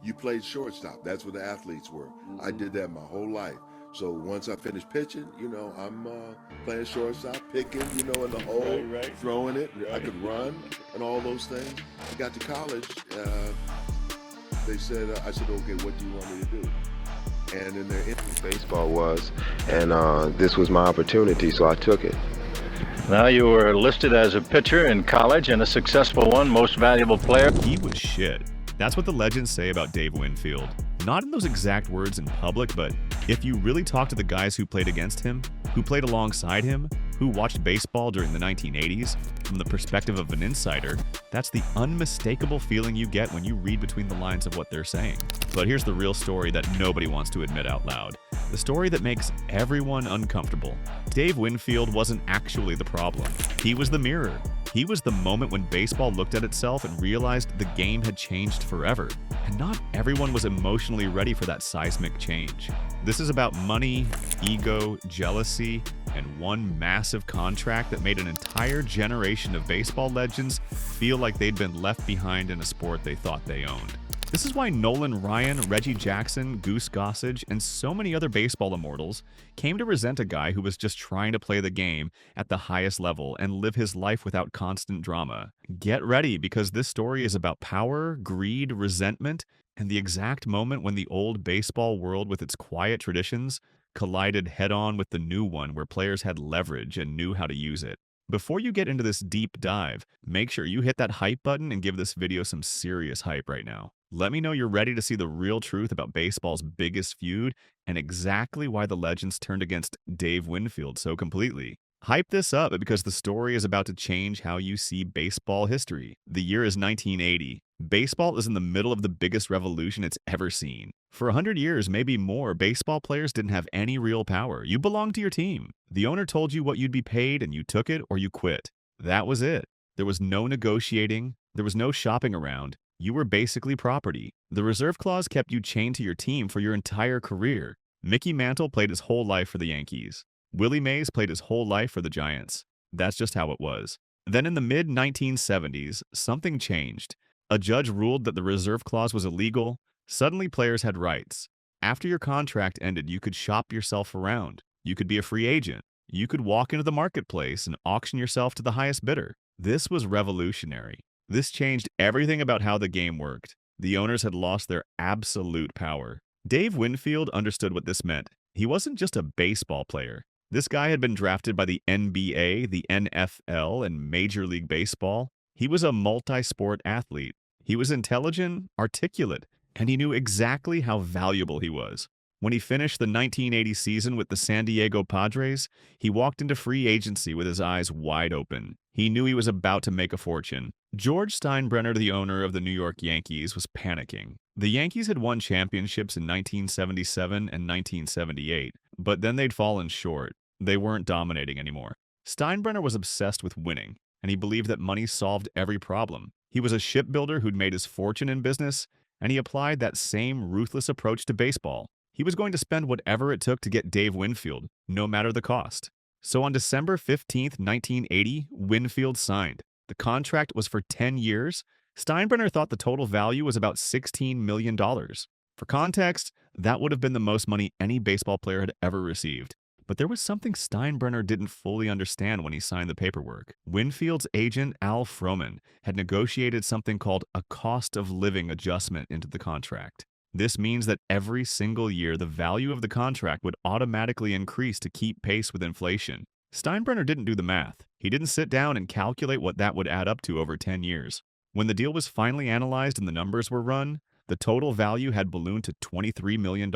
You played shortstop. That's what the athletes were. I did that my whole life. So once I finished pitching, I'm playing shortstop, picking, in the hole, Right. throwing it. I could run and all those things. I got to college. They said, I said, okay, what do you want me to do? And in their baseball was, and this was my opportunity, so I took it. Now you were listed as a pitcher in college and a successful one, most valuable player. He was shit. That's what the legends say about Dave Winfield. Not in those exact words in public, but if you really talk to the guys who played against him, who played alongside him, who watched baseball during the 1980s, from the perspective of an insider, that's the unmistakable feeling you get when you read between the lines of what they're saying. But here's the real story that nobody wants to admit out loud. The story that makes everyone uncomfortable. Dave Winfield wasn't actually the problem. He was the mirror. He was the moment when baseball looked at itself and realized the game had changed forever. And not everyone was emotionally ready for that seismic change. This is about money, ego, jealousy, and one massive contract that made an entire generation of baseball legends feel like they'd been left behind in a sport they thought they owned. This is why Nolan Ryan, Reggie Jackson, Goose Gossage, and so many other baseball immortals came to resent a guy who was just trying to play the game at the highest level and live his life without constant drama. Get ready, because this story is about power, greed, resentment, and the exact moment when the old baseball world with its quiet traditions collided head-on with the new one where players had leverage and knew how to use it. Before you get into this deep dive, make sure you hit that hype button and give this video some serious hype right now. Let me know you're ready to see the real truth about baseball's biggest feud and exactly why the legends turned against Dave Winfield so completely. Hype this up because the story is about to change how you see baseball history. The year is 1980. Baseball is in the middle of the biggest revolution it's ever seen. For 100 years, maybe more, baseball players didn't have any real power. You belonged to your team. The owner told you what you'd be paid and you took it or you quit. That was it. There was no negotiating. There was no shopping around. You were basically property. The reserve clause kept you chained to your team for your entire career. Mickey Mantle played his whole life for the Yankees. Willie Mays played his whole life for the Giants. That's just how it was. Then in the mid-1970s, something changed. A judge ruled that the reserve clause was illegal. Suddenly players had rights. After your contract ended, you could shop yourself around. You could be a free agent. You could walk into the marketplace and auction yourself to the highest bidder. This was revolutionary. This changed everything about how the game worked. The owners had lost their absolute power. Dave Winfield understood what this meant. He wasn't just a baseball player. This guy had been drafted by the NBA, the NFL, and Major League Baseball. He was a multi-sport athlete. He was intelligent, articulate, and he knew exactly how valuable he was. When he finished the 1980 season with the San Diego Padres, he walked into free agency with his eyes wide open. He knew he was about to make a fortune. George Steinbrenner, the owner of the New York Yankees, was panicking. The Yankees had won championships in 1977 and 1978, but then they'd fallen short. They weren't dominating anymore. Steinbrenner was obsessed with winning, and he believed that money solved every problem. He was a shipbuilder who'd made his fortune in business, and he applied that same ruthless approach to baseball. He was going to spend whatever it took to get Dave Winfield, no matter the cost. So on December 15, 1980, Winfield signed. The contract was for 10 years. Steinbrenner thought the total value was about $16 million. For context, that would have been the most money any baseball player had ever received. But there was something Steinbrenner didn't fully understand when he signed the paperwork. Winfield's agent, Al Froman, had negotiated something called a cost of living adjustment into the contract. This means that every single year, the value of the contract would automatically increase to keep pace with inflation. Steinbrenner didn't do the math. He didn't sit down and calculate what that would add up to over 10 years. When the deal was finally analyzed and the numbers were run, the total value had ballooned to $23 million.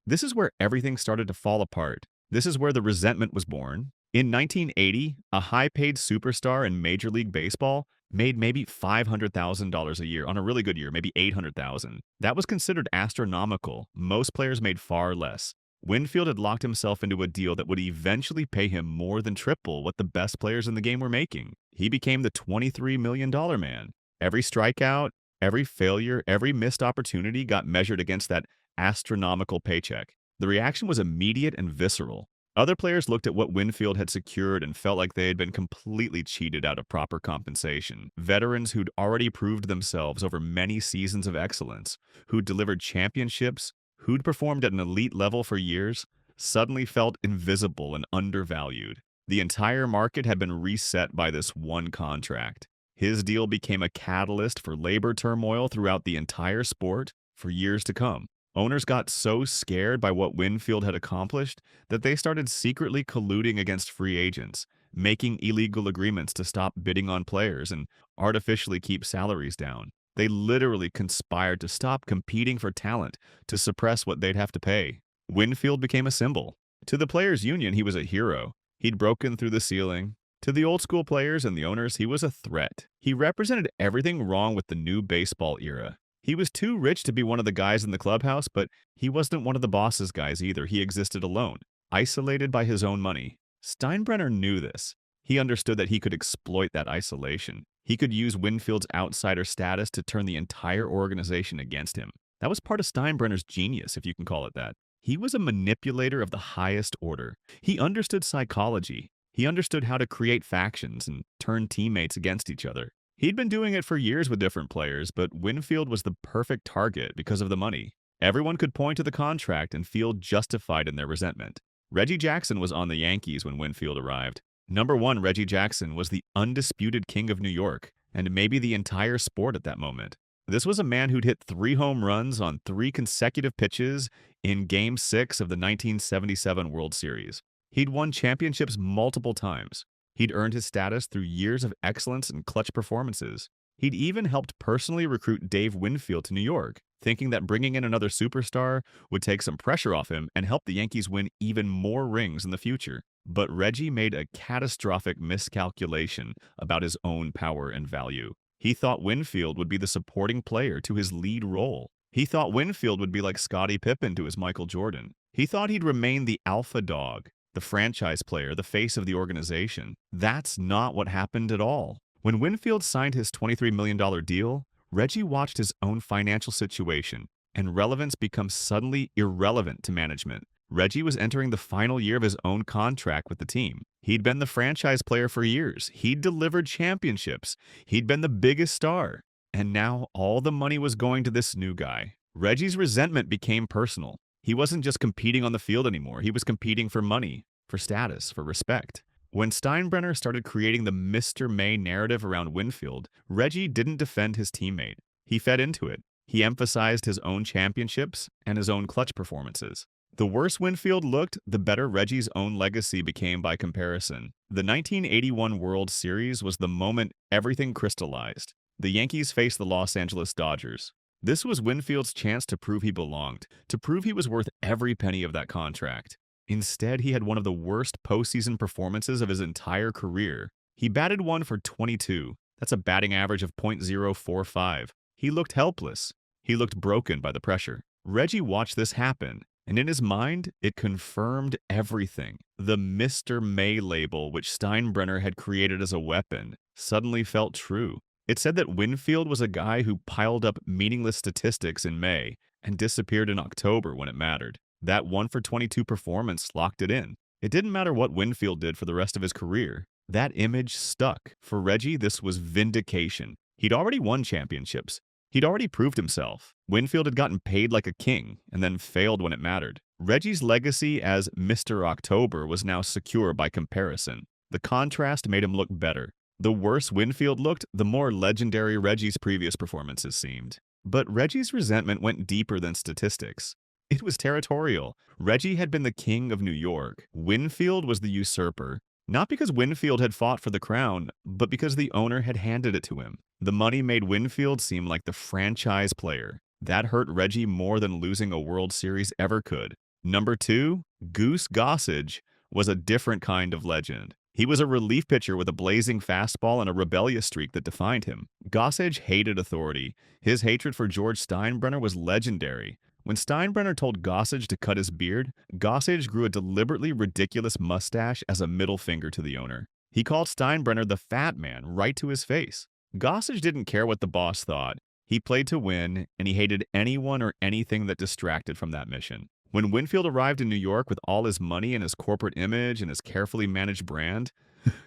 This is where everything started to fall apart. This is where the resentment was born. In 1980, a high-paid superstar in Major League Baseball made maybe $500,000 a year. On a really good year, maybe $800,000. That was considered astronomical. Most players made far less. Winfield had locked himself into a deal that would eventually pay him more than triple what the best players in the game were making. He became the $23 million man. Every strikeout, every failure, every missed opportunity got measured against that astronomical paycheck. The reaction was immediate and visceral. Other players looked at what Winfield had secured and felt like they had been completely cheated out of proper compensation. Veterans who'd already proved themselves over many seasons of excellence, who'd delivered championships, who'd performed at an elite level for years, suddenly felt invisible and undervalued. The entire market had been reset by this one contract. His deal became a catalyst for labor turmoil throughout the entire sport for years to come. Owners got so scared by what Winfield had accomplished that they started secretly colluding against free agents, making illegal agreements to stop bidding on players and artificially keep salaries down. They literally conspired to stop competing for talent to suppress what they'd have to pay. Winfield became a symbol. To the players' union, he was a hero. He'd broken through the ceiling. To the old school players and the owners, he was a threat. He represented everything wrong with the new baseball era. He was too rich to be one of the guys in the clubhouse, but he wasn't one of the boss's guys either. He existed alone, isolated by his own money. Steinbrenner knew this. He understood that he could exploit that isolation. He could use Winfield's outsider status to turn the entire organization against him. That was part of Steinbrenner's genius, if you can call it that. He was a manipulator of the highest order. He understood psychology. He understood how to create factions and turn teammates against each other. He'd been doing it for years with different players, but Winfield was the perfect target because of the money. Everyone could point to the contract and feel justified in their resentment. Reggie Jackson was on the Yankees when Winfield arrived. Number one, Reggie Jackson was the undisputed king of New York, and maybe the entire sport at that moment. This was a man who'd hit 3 home runs on 3 consecutive pitches in Game 6 of the 1977 World Series. He'd won championships multiple times. He'd earned his status through years of excellence and clutch performances. He'd even helped personally recruit Dave Winfield to New York, thinking that bringing in another superstar would take some pressure off him and help the Yankees win even more rings in the future. But Reggie made a catastrophic miscalculation about his own power and value. He thought Winfield would be the supporting player to his lead role. He thought Winfield would be like Scottie Pippen to his Michael Jordan. He thought he'd remain the alpha dog, the franchise player, the face of the organization. That's not what happened at all. When Winfield signed his $23 million deal, Reggie watched his own financial situation and relevance become suddenly irrelevant to management. Reggie was entering the final year of his own contract with the team. He'd been the franchise player for years. He'd delivered championships. He'd been the biggest star. And now all the money was going to this new guy. Reggie's resentment became personal. He wasn't just competing on the field anymore. He was competing for money, for status, for respect. When Steinbrenner started creating the Mr. May narrative around Winfield, Reggie didn't defend his teammate. He fed into it. He emphasized his own championships and his own clutch performances. The worse Winfield looked, the better Reggie's own legacy became by comparison. The 1981 World Series was the moment everything crystallized. The Yankees faced the Los Angeles Dodgers. This was Winfield's chance to prove he belonged, to prove he was worth every penny of that contract. Instead, he had one of the worst postseason performances of his entire career. He batted 1 for 22. That's a batting average of .045. He looked helpless. He looked broken by the pressure. Reggie watched this happen, and in his mind, it confirmed everything. The Mr. May label, which Steinbrenner had created as a weapon, suddenly felt true. It said that Winfield was a guy who piled up meaningless statistics in May and disappeared in October when it mattered. That 1 for 22 performance locked it in. It didn't matter what Winfield did for the rest of his career. That image stuck. For Reggie, this was vindication. He'd already won championships. He'd already proved himself. Winfield had gotten paid like a king and then failed when it mattered. Reggie's legacy as Mr. October was now secure by comparison. The contrast made him look better. The worse Winfield looked, the more legendary Reggie's previous performances seemed. But Reggie's resentment went deeper than statistics. It was territorial. Reggie had been the king of New York. Winfield was the usurper. Not because Winfield had fought for the crown, but because the owner had handed it to him. The money made Winfield seem like the franchise player. That hurt Reggie more than losing a World Series ever could. Number 2, Goose Gossage was a different kind of legend. He was a relief pitcher with a blazing fastball and a rebellious streak that defined him. Gossage hated authority. His hatred for George Steinbrenner was legendary. When Steinbrenner told Gossage to cut his beard, Gossage grew a deliberately ridiculous mustache as a middle finger to the owner. He called Steinbrenner the fat man right to his face. Gossage didn't care what the boss thought. He played to win, and he hated anyone or anything that distracted from that mission. When Winfield arrived in New York with all his money and his corporate image and his carefully managed brand,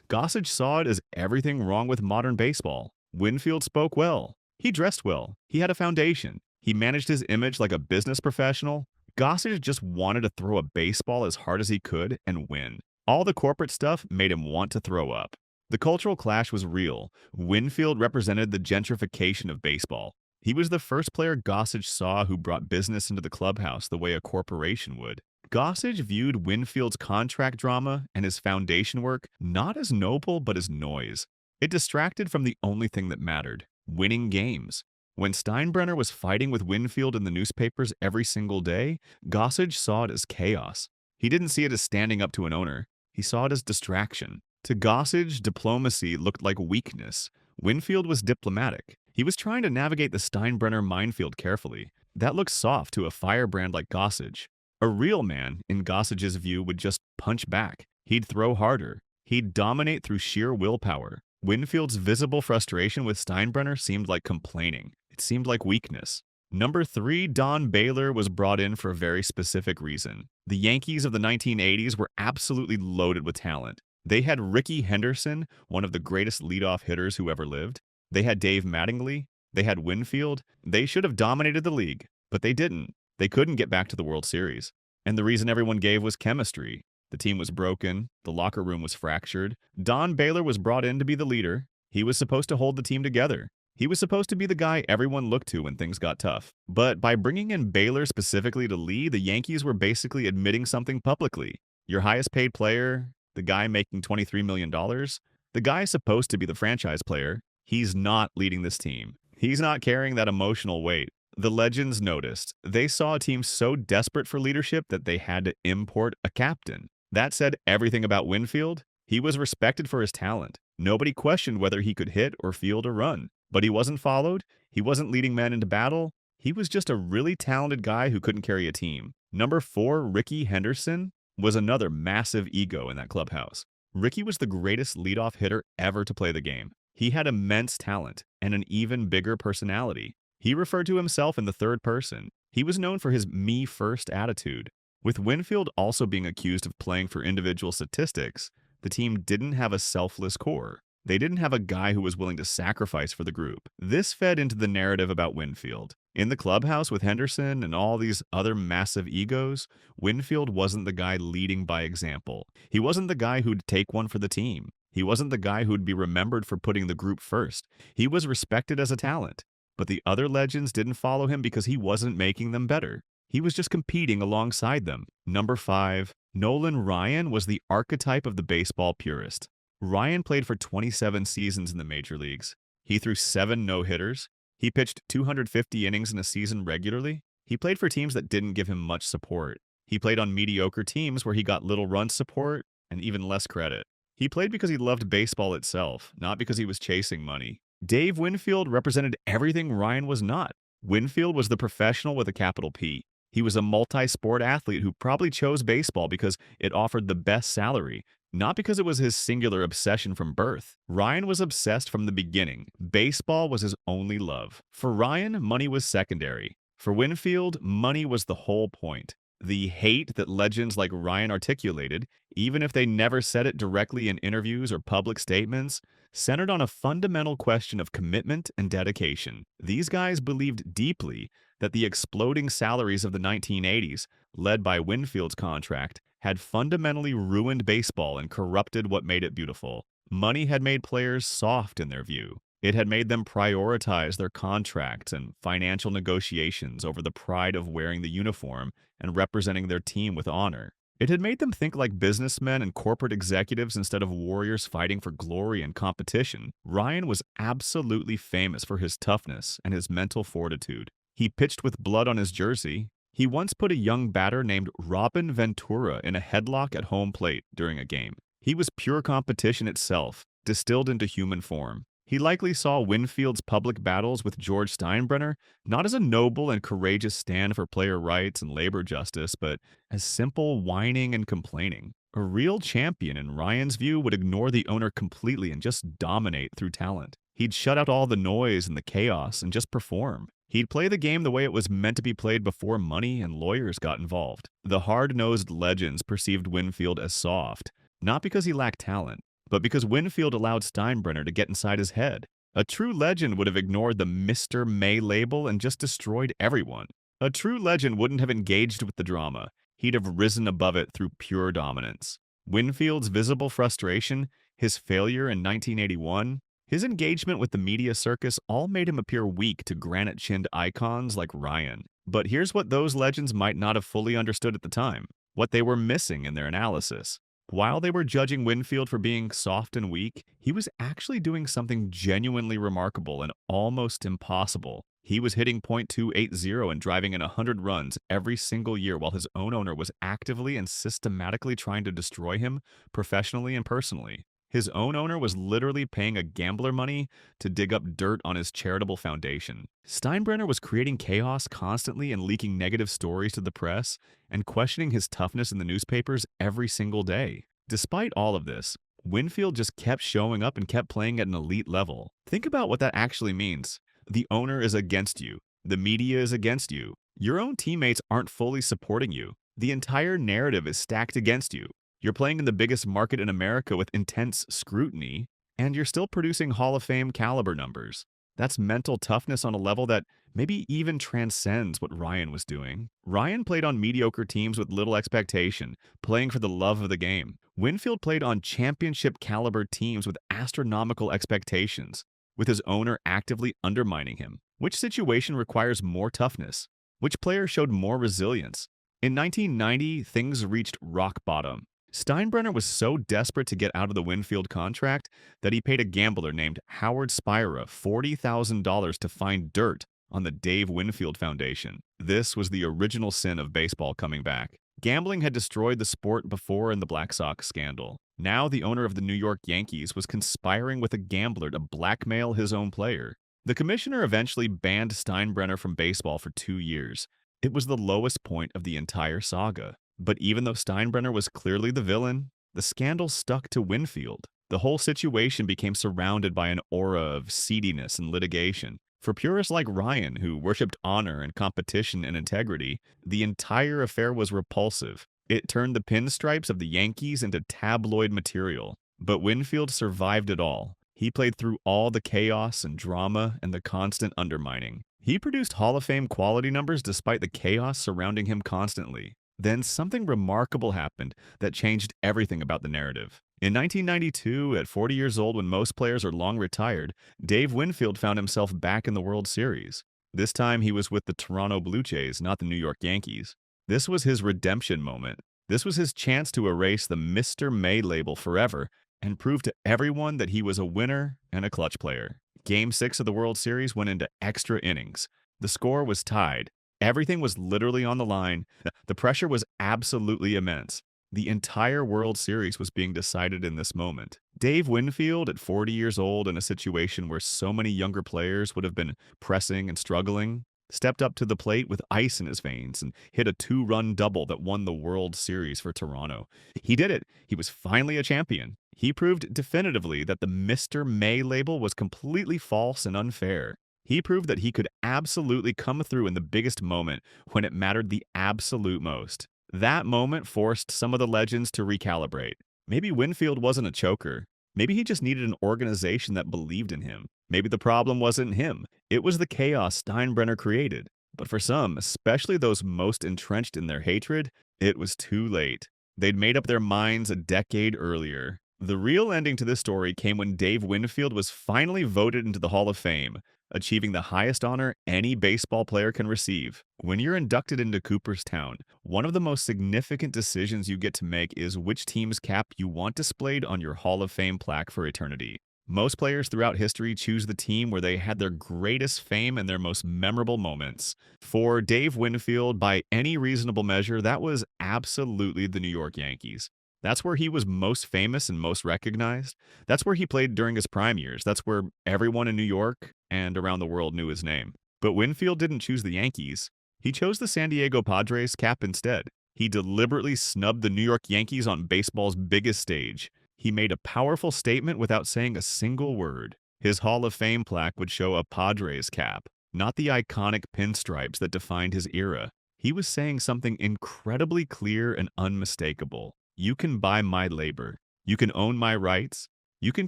Gossage saw it as everything wrong with modern baseball. Winfield spoke well. He dressed well. He had a foundation. He managed his image like a business professional. Gossage just wanted to throw a baseball as hard as he could and win. All the corporate stuff made him want to throw up. The cultural clash was real. Winfield represented the gentrification of baseball. He was the first player Gossage saw who brought business into the clubhouse the way a corporation would. Gossage viewed Winfield's contract drama and his foundation work not as noble but as noise. It distracted from the only thing that mattered, winning games. When Steinbrenner was fighting with Winfield in the newspapers every single day, Gossage saw it as chaos. He didn't see it as standing up to an owner. He saw it as distraction. To Gossage, diplomacy looked like weakness. Winfield was diplomatic. He was trying to navigate the Steinbrenner minefield carefully. That looked soft to a firebrand like Gossage. A real man, in Gossage's view, would just punch back. He'd throw harder. He'd dominate through sheer willpower. Winfield's visible frustration with Steinbrenner seemed like complaining. It seemed like weakness. Number 3, Don Baylor, was brought in for a very specific reason. The Yankees of the 1980s were absolutely loaded with talent. They had Rickey Henderson, one of the greatest leadoff hitters who ever lived. They had Dave Mattingly. They had Winfield. They should have dominated the league, but they didn't. They couldn't get back to the World Series. And the reason everyone gave was chemistry. The team was broken. The locker room was fractured. Don Baylor was brought in to be the leader. He was supposed to hold the team together. He was supposed to be the guy everyone looked to when things got tough. But by bringing in Baylor specifically to lead, the Yankees were basically admitting something publicly. Your highest paid player, the guy making $23 million, the guy supposed to be the franchise player, he's not leading this team. He's not carrying that emotional weight. The legends noticed. They saw a team so desperate for leadership that they had to import a captain. That said everything about Winfield. He was respected for his talent. Nobody questioned whether he could hit or field or run. But he wasn't followed. He wasn't leading men into battle. He was just a really talented guy who couldn't carry a team. Number 4, Rickey Henderson, was another massive ego in that clubhouse. Rickey was the greatest leadoff hitter ever to play the game. He had immense talent and an even bigger personality. He referred to himself in the third person. He was known for his me-first attitude. With Winfield also being accused of playing for individual statistics, the team didn't have a selfless core. They didn't have a guy who was willing to sacrifice for the group. This fed into the narrative about Winfield. In the clubhouse with Henderson and all these other massive egos, Winfield wasn't the guy leading by example. He wasn't the guy who'd take one for the team. He wasn't the guy who'd be remembered for putting the group first. He was respected as a talent. But the other legends didn't follow him because he wasn't making them better. He was just competing alongside them. Number 5, Nolan Ryan was the archetype of the baseball purist. Ryan played for 27 seasons in the major leagues. He threw 7 no-hitters. He pitched 250 innings in a season regularly. He played for teams that didn't give him much support. He played on mediocre teams where he got little run support and even less credit. He played because he loved baseball itself, not because he was chasing money. Dave Winfield represented everything Ryan was not. Winfield was the professional with a capital P. He was a multi-sport athlete who probably chose baseball because it offered the best salary, not because it was his singular obsession from birth. Ryan was obsessed from the beginning. Baseball was his only love. For Ryan, money was secondary. For Winfield, money was the whole point. The hate that legends like Ryan articulated, even if they never said it directly in interviews or public statements, centered on a fundamental question of commitment and dedication. These guys believed deeply that the exploding salaries of the 1980s, led by Winfield's contract, had fundamentally ruined baseball and corrupted what made it beautiful. Money had made players soft in their view. It had made them prioritize their contracts and financial negotiations over the pride of wearing the uniform and representing their team with honor. It had made them think like businessmen and corporate executives instead of warriors fighting for glory and competition. Ryan was absolutely famous for his toughness and his mental fortitude. He pitched with blood on his jersey. He once put a young batter named Robin Ventura in a headlock at home plate during a game. He was pure competition itself, distilled into human form. He likely saw Winfield's public battles with George Steinbrenner not as a noble and courageous stand for player rights and labor justice, but as simple whining and complaining. A real champion, in Ryan's view, would ignore the owner completely and just dominate through talent. He'd shut out all the noise and the chaos and just perform. He'd play the game the way it was meant to be played before money and lawyers got involved. The hard-nosed legends perceived Winfield as soft, not because he lacked talent, but because Winfield allowed Steinbrenner to get inside his head. A true legend would have ignored the Mr. May label and just destroyed everyone. A true legend wouldn't have engaged with the drama. He'd have risen above it through pure dominance. Winfield's visible frustration, his failure in 1981, his engagement with the media circus all made him appear weak to granite-chinned icons like Ryan. But here's what those legends might not have fully understood at the time, what they were missing in their analysis. While they were judging Winfield for being soft and weak, he was actually doing something genuinely remarkable and almost impossible. He was hitting .280 and driving in 100 runs every single year while his own owner was actively and systematically trying to destroy him professionally and personally. His own owner was literally paying a gambler money to dig up dirt on his charitable foundation. Steinbrenner was creating chaos constantly and leaking negative stories to the press and questioning his toughness in the newspapers every single day. Despite all of this, Winfield just kept showing up and kept playing at an elite level. Think about what that actually means. The owner is against you. The media is against you. Your own teammates aren't fully supporting you. The entire narrative is stacked against you. You're playing in the biggest market in America with intense scrutiny, and you're still producing Hall of Fame caliber numbers. That's mental toughness on a level that maybe even transcends what Ryan was doing. Ryan played on mediocre teams with little expectation, playing for the love of the game. Winfield played on championship caliber teams with astronomical expectations, with his owner actively undermining him. Which situation requires more toughness? Which player showed more resilience? In 1990, things reached rock bottom. Steinbrenner was so desperate to get out of the Winfield contract that he paid a gambler named Howard Spira $40,000 to find dirt on the Dave Winfield Foundation. This was the original sin of baseball coming back. Gambling had destroyed the sport before in the Black Sox scandal. Now the owner of the New York Yankees was conspiring with a gambler to blackmail his own player. The commissioner eventually banned Steinbrenner from baseball for 2 years. It was the lowest point of the entire saga. But even though Steinbrenner was clearly the villain, the scandal stuck to Winfield. The whole situation became surrounded by an aura of seediness and litigation. For purists like Ryan, who worshipped honor and competition and integrity, the entire affair was repulsive. It turned the pinstripes of the Yankees into tabloid material. But Winfield survived it all. He played through all the chaos and drama and the constant undermining. He produced Hall of Fame quality numbers despite the chaos surrounding him constantly. Then something remarkable happened that changed everything about the narrative. In 1992, at 40 years old when most players are long retired, Dave Winfield found himself back in the World Series. This time he was with the Toronto Blue Jays, not the New York Yankees. This was his redemption moment. This was his chance to erase the Mr. May label forever and prove to everyone that he was a winner and a clutch player. Game 6 of the World Series went into extra innings. The score was tied. Everything was literally on the line. The pressure was absolutely immense. The entire World Series was being decided in this moment. Dave Winfield, at 40 years old, in a situation where so many younger players would have been pressing and struggling, stepped up to the plate with ice in his veins and hit a 2-run double that won the World Series for Toronto. He did it. He was finally a champion. He proved definitively that the Mr. May label was completely false and unfair. He proved that he could absolutely come through in the biggest moment when it mattered the absolute most. That moment forced some of the legends to recalibrate. Maybe Winfield wasn't a choker. Maybe he just needed an organization that believed in him. Maybe the problem wasn't him. It was the chaos Steinbrenner created. But for some, especially those most entrenched in their hatred, it was too late. They'd made up their minds a decade earlier. The real ending to this story came when Dave Winfield was finally voted into the Hall of Fame, achieving the highest honor any baseball player can receive. When you're inducted into Cooperstown, one of the most significant decisions you get to make is which team's cap you want displayed on your Hall of Fame plaque for eternity. Most players throughout history choose the team where they had their greatest fame and their most memorable moments. For Dave Winfield, by any reasonable measure, that was absolutely the New York Yankees. That's where he was most famous and most recognized. That's where he played during his prime years. That's where everyone in New York and around the world knew his name. But Winfield didn't choose the Yankees. He chose the San Diego Padres cap instead. He deliberately snubbed the New York Yankees on baseball's biggest stage. He made a powerful statement without saying a single word. His Hall of Fame plaque would show a Padres cap. not the iconic pinstripes that defined his era. He was saying something incredibly clear and unmistakable. You can buy my labor. You can own my rights. You can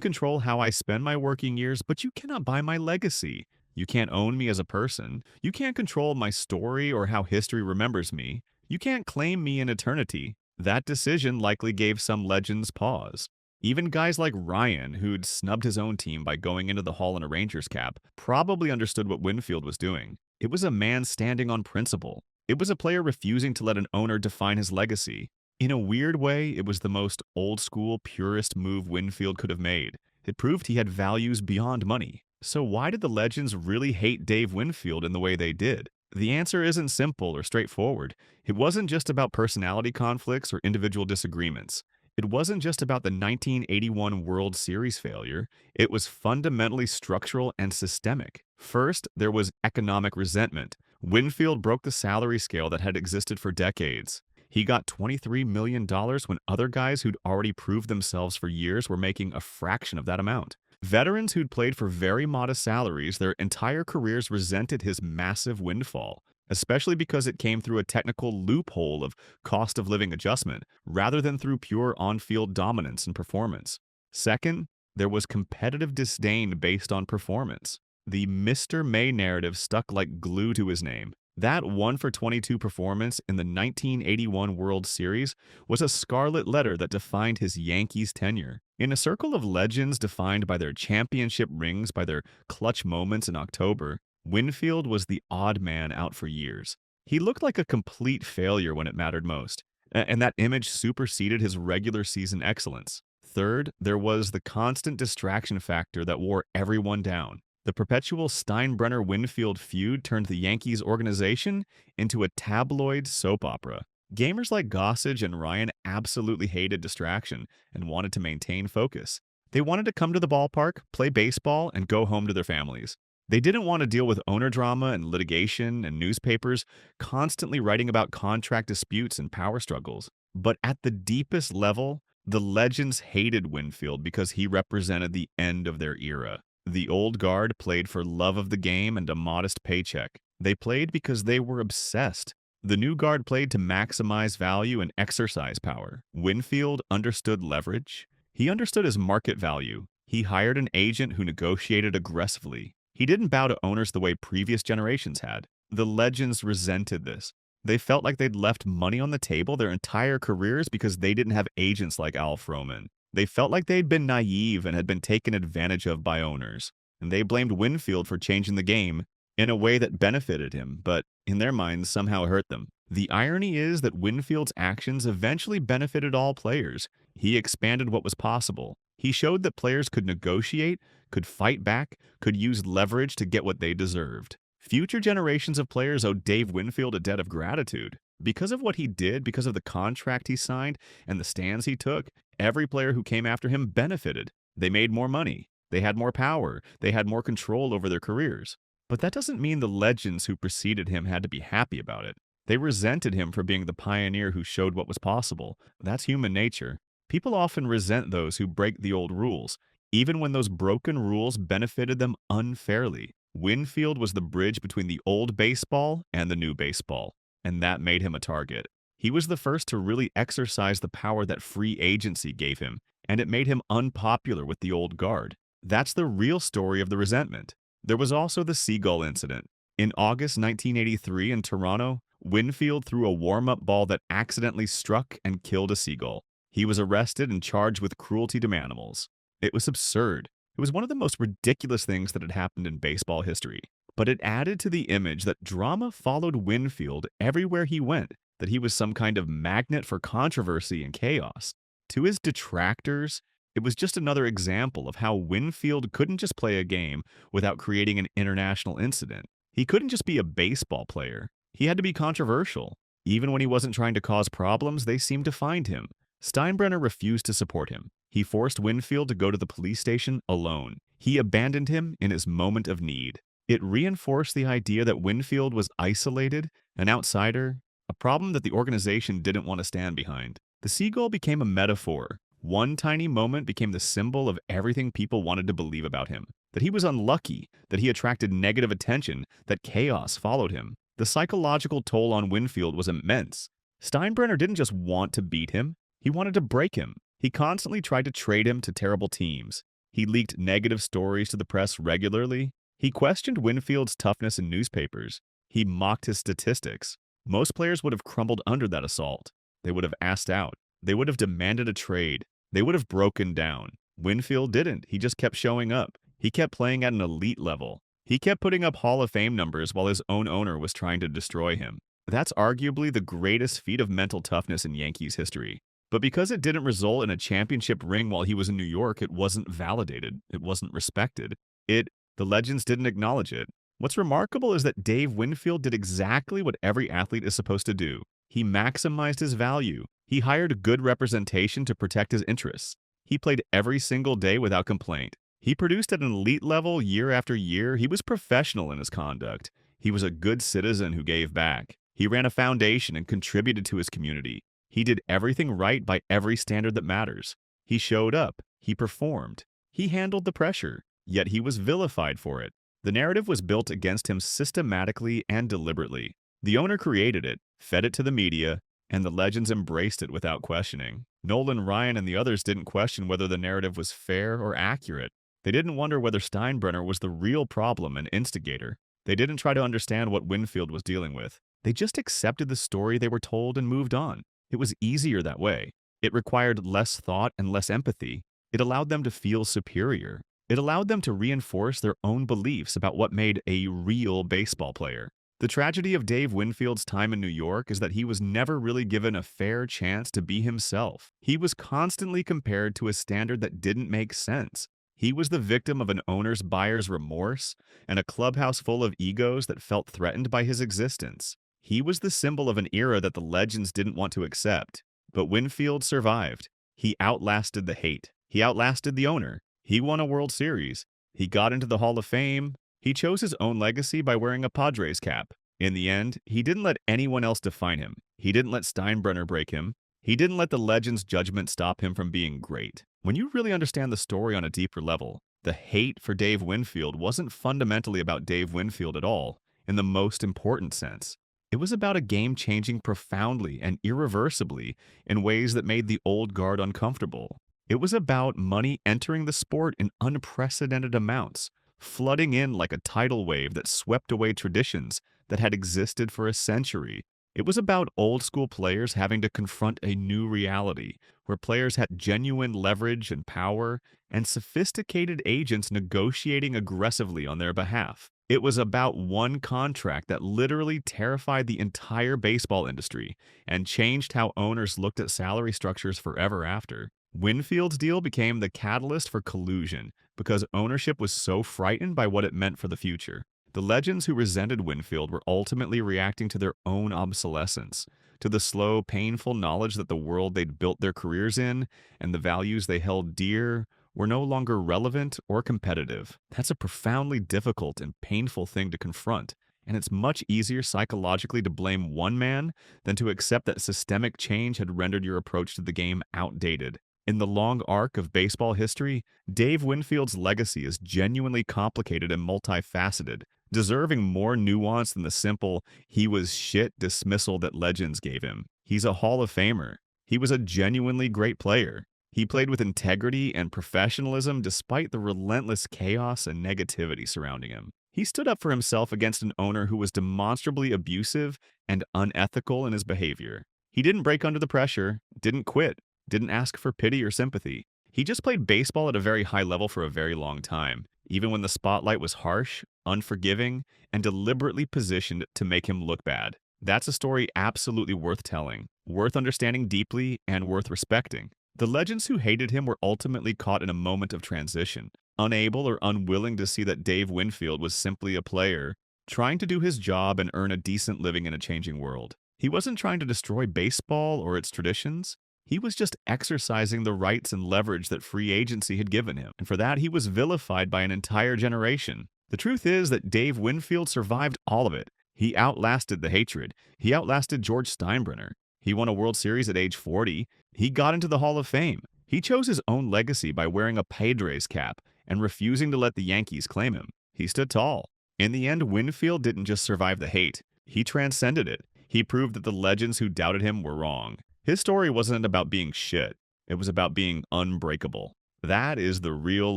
control how I spend my working years, but you cannot buy my legacy. You can't own me as a person. You can't control my story or how history remembers me. You can't claim me in eternity. That decision likely gave some legends pause. Even guys like Ryan, who'd snubbed his own team by going into the Hall in a Rangers cap, probably understood what Winfield was doing. It was a man standing on principle. It was a player refusing to let an owner define his legacy. In a weird way, it was the most old-school, purist move Winfield could have made. It proved he had values beyond money. So why did the legends really hate Dave Winfield in the way they did? The answer isn't simple or straightforward. It wasn't just about personality conflicts or individual disagreements. It wasn't just about the 1981 World Series failure. It was fundamentally structural and systemic. First, there was economic resentment. Winfield broke the salary scale that had existed for decades. He got $23 million when other guys who'd already proved themselves for years were making a fraction of that amount. Veterans who'd played for very modest salaries their entire careers resented his massive windfall, especially because it came through a technical loophole of cost of living adjustment rather than through pure on-field dominance and performance. Second, there was competitive disdain based on performance. The Mr. May narrative stuck like glue to his name. That 1-for-22 performance in the 1981 World Series was a scarlet letter that defined his Yankees tenure. In a circle of legends defined by their championship rings, by their clutch moments in October, Winfield was the odd man out for years. He looked like a complete failure when it mattered most, and that image superseded his regular season excellence. Third, there was the constant distraction factor that wore everyone down. The perpetual Steinbrenner-Winfield feud turned the Yankees organization into a tabloid soap opera. Gamers like Gossage and Ryan absolutely hated distraction and wanted to maintain focus. They wanted to come to the ballpark, play baseball, and go home to their families. They didn't want to deal with owner drama and litigation and newspapers constantly writing about contract disputes and power struggles. But at the deepest level, the legends hated Winfield because he represented the end of their era. The old guard played for love of the game and a modest paycheck. They played because they were obsessed. The new guard played to maximize value and exercise power. Winfield understood leverage. He understood his market value. He hired an agent who negotiated aggressively. He didn't bow to owners the way previous generations had. The legends resented this. They felt like they'd left money on the table their entire careers because they didn't have agents like Al Froman. They felt like they'd been naive and had been taken advantage of by owners. And they blamed Winfield for changing the game in a way that benefited him, but in their minds somehow hurt them. The irony is that Winfield's actions eventually benefited all players. He expanded what was possible. He showed that players could negotiate, could fight back, could use leverage to get what they deserved. Future generations of players owe Dave Winfield a debt of gratitude. Because of what he did, because of the contract he signed and the stands he took, every player who came after him benefited. They made more money. They had more power. They had more control over their careers. But that doesn't mean the legends who preceded him had to be happy about it. They resented him for being the pioneer who showed what was possible. That's human nature. People often resent those who break the old rules, even when those broken rules benefited them unfairly. Winfield was the bridge between the old baseball and the new baseball, and that made him a target. He was the first to really exercise the power that free agency gave him, and it made him unpopular with the old guard. That's the real story of the resentment. There was also the Seagull incident. In August 1983 in Toronto, Winfield threw a warm-up ball that accidentally struck and killed a seagull. He was arrested and charged with cruelty to animals. It was absurd. It was one of the most ridiculous things that had happened in baseball history. But it added to the image that drama followed Winfield everywhere he went, that he was some kind of magnet for controversy and chaos. To his detractors, it was just another example of how Winfield couldn't just play a game without creating an international incident. He couldn't just be a baseball player. He had to be controversial. Even when he wasn't trying to cause problems, they seemed to find him. Steinbrenner refused to support him. He forced Winfield to go to the police station alone. He abandoned him in his moment of need. It reinforced the idea that Winfield was isolated, an outsider, a problem that the organization didn't want to stand behind. The seagull became a metaphor, One tiny moment became the symbol of everything people wanted to believe about him. That he was unlucky, that he attracted negative attention, that chaos followed him. The psychological toll on Winfield was immense. Steinbrenner didn't just want to beat him, he wanted to break him. He constantly tried to trade him to terrible teams. He leaked negative stories to the press regularly. He questioned Winfield's toughness in newspapers. He mocked his statistics. Most players would have crumbled under that assault. They would have asked out. They would have demanded a trade. They would have broken down. Winfield didn't. He just kept showing up. He kept playing at an elite level. He kept putting up Hall of Fame numbers while his own owner was trying to destroy him. That's arguably the greatest feat of mental toughness in Yankees history. But because it didn't result in a championship ring while he was in New York, it wasn't validated. It wasn't respected. The legends didn't acknowledge it. What's remarkable is that Dave Winfield did exactly what every athlete is supposed to do. He maximized his value. He hired good representation to protect his interests. He played every single day without complaint. He produced at an elite level year after year. He was professional in his conduct. He was a good citizen who gave back. He ran a foundation and contributed to his community. He did everything right by every standard that matters. He showed up. He performed. He handled the pressure. Yet he was vilified for it. The narrative was built against him systematically and deliberately. The owner created it, fed it to the media, and the legends embraced it without questioning. Nolan Ryan and the others didn't question whether the narrative was fair or accurate. They didn't wonder whether Steinbrenner was the real problem and instigator. They didn't try to understand what Winfield was dealing with. They just accepted the story they were told and moved on. It was easier that way. It required less thought and less empathy. It allowed them to feel superior. It allowed them to reinforce their own beliefs about what made a real baseball player. The tragedy of Dave Winfield's time in New York is that he was never really given a fair chance to be himself. He was constantly compared to a standard that didn't make sense. He was the victim of an owner's buyer's remorse and a clubhouse full of egos that felt threatened by his existence. He was the symbol of an era that the legends didn't want to accept. But Winfield survived. He outlasted the hate. He outlasted the owner. He won a World Series. He got into the Hall of Fame. He chose his own legacy by wearing a Padres cap. In the end, he didn't let anyone else define him. He didn't let Steinbrenner break him. He didn't let the legend's judgment stop him from being great. When you really understand the story on a deeper level, the hate for Dave Winfield wasn't fundamentally about Dave Winfield at all, in the most important sense. It was about a game changing profoundly and irreversibly in ways that made the old guard uncomfortable. It was about money entering the sport in unprecedented amounts, flooding in like a tidal wave that swept away traditions that had existed for a century. It was about old school players having to confront a new reality, where players had genuine leverage and power, and sophisticated agents negotiating aggressively on their behalf. It was about one contract that literally terrified the entire baseball industry and changed how owners looked at salary structures forever after. Winfield's deal became the catalyst for collusion because ownership was so frightened by what it meant for the future. The legends who resented Winfield were ultimately reacting to their own obsolescence, to the slow, painful knowledge that the world they'd built their careers in and the values they held dear were no longer relevant or competitive. That's a profoundly difficult and painful thing to confront, and it's much easier psychologically to blame one man than to accept that systemic change had rendered your approach to the game outdated. In the long arc of baseball history, Dave Winfield's legacy is genuinely complicated and multifaceted, deserving more nuance than the simple "he was shit" dismissal that legends gave him. He's a Hall of Famer. He was a genuinely great player. He played with integrity and professionalism despite the relentless chaos and negativity surrounding him. He stood up for himself against an owner who was demonstrably abusive and unethical in his behavior. He didn't break under the pressure, didn't quit, didn't ask for pity or sympathy. He just played baseball at a very high level for a very long time, even when the spotlight was harsh, unforgiving, and deliberately positioned to make him look bad. That's a story absolutely worth telling, worth understanding deeply, and worth respecting. The legends who hated him were ultimately caught in a moment of transition, unable or unwilling to see that Dave Winfield was simply a player, trying to do his job and earn a decent living in a changing world. He wasn't trying to destroy baseball or its traditions. He was just exercising the rights and leverage that free agency had given him, and for that he was vilified by an entire generation. The truth is that Dave Winfield survived all of it. He outlasted the hatred. He outlasted George Steinbrenner. He won a World Series at age 40. He got into the Hall of Fame. He chose his own legacy by wearing a Padres cap and refusing to let the Yankees claim him. He stood tall. In the end, Winfield didn't just survive the hate. He transcended it. He proved that the legends who doubted him were wrong. His story wasn't about being shit. It was about being unbreakable. That is the real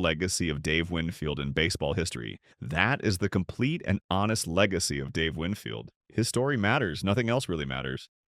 legacy of Dave Winfield in baseball history. That is the complete and honest legacy of Dave Winfield. His story matters. Nothing else really matters.